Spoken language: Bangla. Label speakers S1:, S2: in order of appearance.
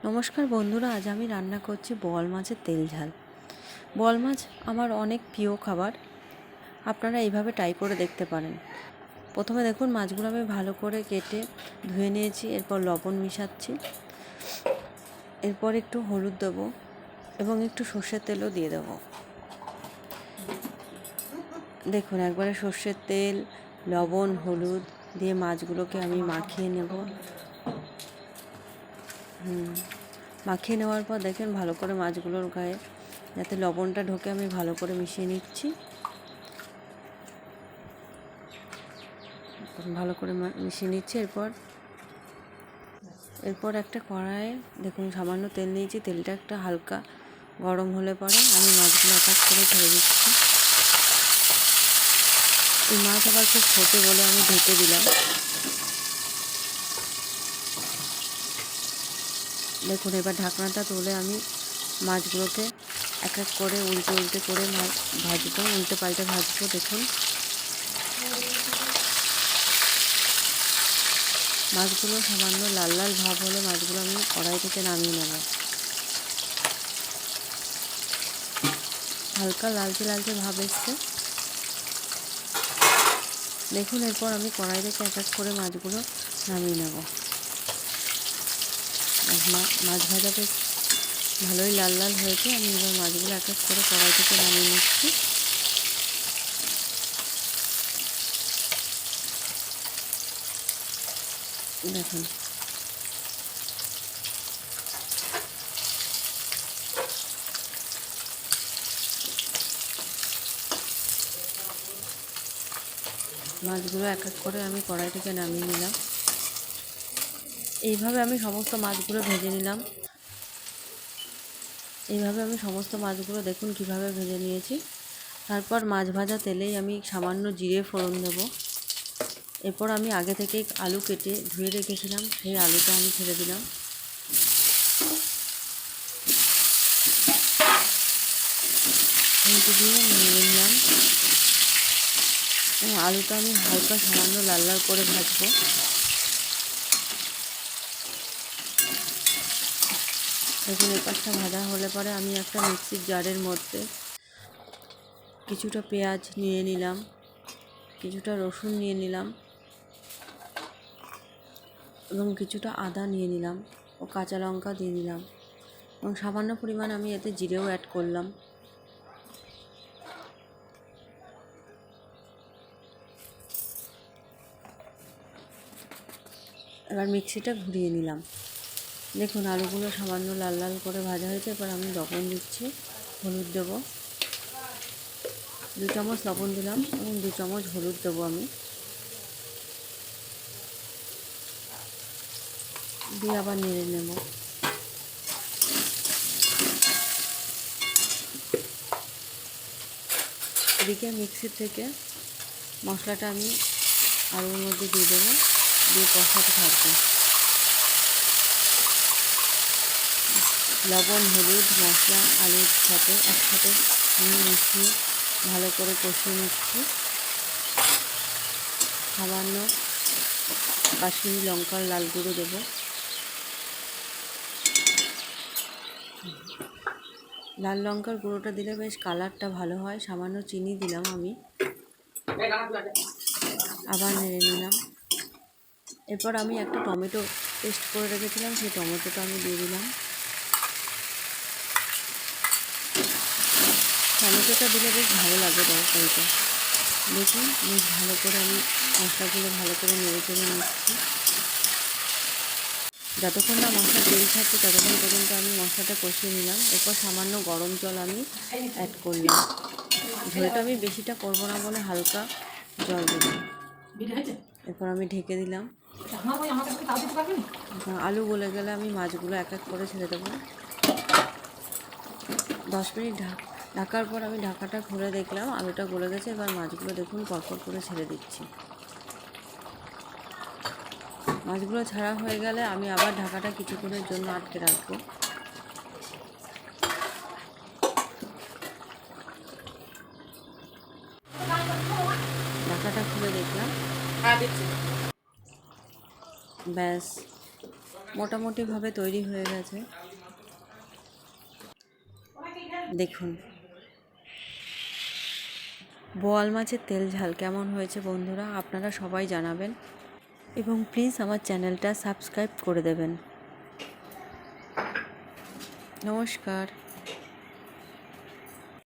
S1: নমস্কার বন্ধুরা, আজ আমি রান্না করছি বোয়াল মাছের তেল ঝাল। বোয়াল মাছ আমার অনেক প্রিয় খাবার, আপনারা এইভাবে ট্রাই করে দেখতে পারেন। প্রথমে দেখুন মাছগুলো আমি ভালো করে কেটে ধুয়ে নিয়েছি, এরপর লবণ মিশাচ্ছি, এরপর একটু হলুদ দেবো এবং একটু সর্ষের তেলও দিয়ে দেবো। দেখুন একবারে সর্ষের তেল, লবণ, হলুদ দিয়ে মাছগুলোকে আমি মাখিয়ে নেব। মাখিয়ে নেওয়ার পর দেখেন ভালো করে মাছগুলোর গায়ে যাতে লবণটা ঢোকে আমি ভালো করে মিশিয়ে নিচ্ছি। ভালো করে মিশিয়ে নিচ্ছি। এরপর একটা কড়াইয়ে দেখুন সামান্য তেল নিয়েছি, তেলটা একটা হালকা গরম হলে পরে আমি মাছগুলো এক এক করে ছেড়ে দিচ্ছি। এই মাছ আবার খুব ফোটে বলে আমি ঢেকে দিলাম। দেখুন এবার ঢাকনাটা তুলে আমি মাছগুলোকে এক এক করে উল্টে করে ভাজবো, উল্টে পাল্টে ভাজবো। দেখুন মাছগুলো সামান্য লাল লাল ভাব হলে মাছগুলো আমি কড়াই থেকে নামিয়ে নেব। হালকা লালচে লালচে ভাব এসছে দেখুন। এরপর আমি কড়াই থেকে এক এক করে মাছগুলো নামিয়ে নেব। মাছ ভাজা বেশ ভালোই লাল লাল হয়েছে, আমি এবার মাছগুলো এক এক করে কড়াই থেকে নামিয়ে নিচ্ছি। দেখুন মাছগুলো এক এক করে আমি কড়াই থেকে নামিয়ে নিলাম। এইভাবে আমি সমস্ত মাছগুলো ভেজে নিলাম। দেখুন কিভাবে ভেজে নিয়েছি। তারপর মাছ ভাজা তেলেই আমি সামান্য জিরে ফোড়ন দেব। এরপর আমি আগে থেকেই আলু কেটে ধুয়ে রেখেছিলাম, সেই আলুটা আমি ছেড়ে দিলাম। দিয়ে নেড়ে নিলাম। আলুটা আমি হালকা সামান্য লাল লাল করে ভাজবো। দেখুন এই পাশটা ভাজা হলে পরে আমি একটা মিক্সির জারের মধ্যে কিছুটা পেঁয়াজ নিয়ে নিলাম, কিছুটা রসুন নিয়ে নিলাম এবং কিছুটা আদা নিয়ে নিলাম ও কাঁচা লঙ্কা দিয়ে নিলাম এবং সামান্য পরিমাণ আমি এতে জিরেও অ্যাড করলাম। এবার মিক্সিটা ঘুরিয়ে নিলাম। দেখুন আলুগুলো সামান্য লাল লাল করে ভাজা হয়েছে। এবার আমি লবণ দিচ্ছি, হলুদ দেবো, 2 চামচ লবণ দিলাম এবং 2 চামচ হলুদ দেবো। আমি দিয়ে আবার নেড়ে নেব। এদিকে মিক্সি থেকে মশলাটা আমি আলুর মধ্যে দিয়ে দেবো, দিয়ে কষাতে থাকবো। লবণ, হলুদ, মশলা আলুর সাথে একসাথে আমি মিশিয়ে ভালো করে কষিয়ে নিচ্ছি। সামান্য কাশ্মীরি লঙ্কার লাল গুঁড়ো দেবো। লাল লঙ্কার গুঁড়োটা দিলে বেশ কালারটা ভালো হয়। সামান্য চিনি দিলাম আমি, আবার নেড়ে নিলাম। এরপর আমি একটা টমেটো পেস্ট করে রেখেছিলাম, সেই টমেটোটা আমি দিয়ে দিলাম। টমেটোটা দিলে বেশ ভালো লাগে তরকারিটা। দেখুন বেশ ভালো করে আমি মশলাগুলো ভালো করে নেড়ে চেড়ে নিচ্ছি। যতক্ষণ না মশলা তেল থাকছে ততক্ষণ পর্যন্ত আমি মশলাটা কষিয়ে নিলাম। এরপর সামান্য গরম জল আমি অ্যাড করলাম। ঝোলটা আমি বেশিটা করবো না বলে হালকা জল দিলাম। এরপর আমি ঢেকে দিলাম। আলু গলে গেলে আমি মাছগুলো এক এক করে ছেড়ে দেবো। 10 মিনিট ঢাকার পর আমি ঢাকাটা খুলে দেখলাম আলুটা গলে গেছে। এবার মাছগুলো দেখুন পরপর করে ছেড়ে দিচ্ছি। মাছগুলো ছাড়া হয়ে গেলে আমি আবার ঢাকাটা কিছুক্ষণের জন্য আটকে রাখবো। ঢাকাটা খুলে দেখলাম, ব্যাস মোটামুটিভাবে তৈরি হয়ে গেছে। দেখুন বোয়াল মাছের তেল ঝাল কেমন হয়েছে বন্ধুরা, আপনারা সবাই জানাবেন এবং প্লিজ আমার চ্যানেলটা সাবস্ক্রাইব করে দেবেন। নমস্কার।